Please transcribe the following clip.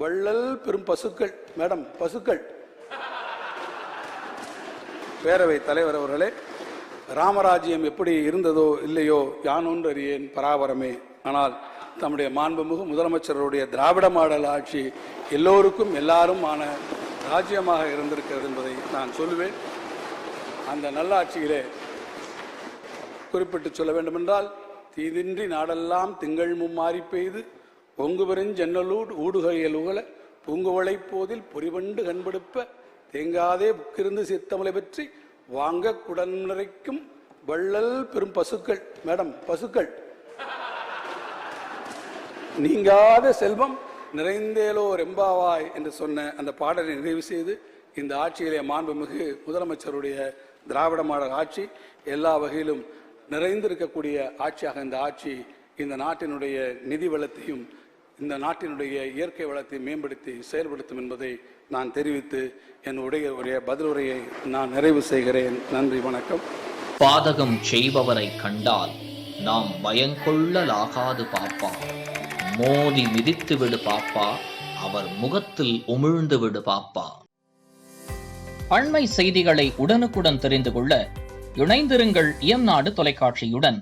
வள்ளல் பெரும் பசுக்கள், மேடம் பசுக்கள், பேரவை தலைவர் அவர்களே, ராமராஜ்யம் எப்படி இருந்ததோ இல்லையோ யானொன்று அறியேன் பராபரமே. ஆனால் நம்முடைய மாண்புமிகு முதலமைச்சருடைய திராவிட மாடல் ஆட்சி எல்லோருக்கும் எல்லாருமான ராஜ்யமாக இருந்திருக்கிறது என்பதை நான் சொல்லுவேன். அந்த நல்லாட்சியிலே குறிப்பிட்டு சொல்ல வேண்டுமென்றால், தீதின்றி நாடெல்லாம் திங்கள் மும்மாறி பெய்து பொங்கு பெருஞ்சென்னலூர் ஊடுகையல் உகல பூங்குவளை போதில் பொறிவண்டு கண்படுப்ப தேங்காதே புக்கிருந்து சித்தமலை பற்றி வாங்க குடன் நிறைக்கும் வள்ளல் பெரும் பசுக்கள், மேடம் பசுக்கள், நீங்காத செல்வம் நிறைந்தேலோ ரெம்பாவாய் என்று சொன்ன அந்த பாடலை நிறைவு செய்து, இந்த ஆட்சியிலே மாண்புமிகு முதலமைச்சருடைய திராவிட மாடல் ஆட்சி எல்லா வகையிலும் நிறைந்திருக்கக்கூடிய ஆட்சியாக இந்த ஆட்சி இந்த நாட்டினுடைய நிதி வளத்தையும் இந்த நாட்டினுடைய இயற்கை வளத்தை மேம்படுத்தி செயல்படுத்தும் என்பதை நான் தெரிவித்து என்னுடைய பதிலுரையை நான் நிறைவு செய்கிறேன். நன்றி, வணக்கம். பாதகம் செய்பவரை கண்டால் நாம் பயங்கொள்ளலாகாது பாப்பா, மோதி மிதித்து விடு பாப்பா, அவர் முகத்தில் உமிழ்ந்து விடு பாப்பா. அண்மை செய்திகளை உடனுக்குடன் தெரிந்து கொள்ள இணைந்திருங்கள் இயம்நாடு தொலைக்காட்சியுடன்.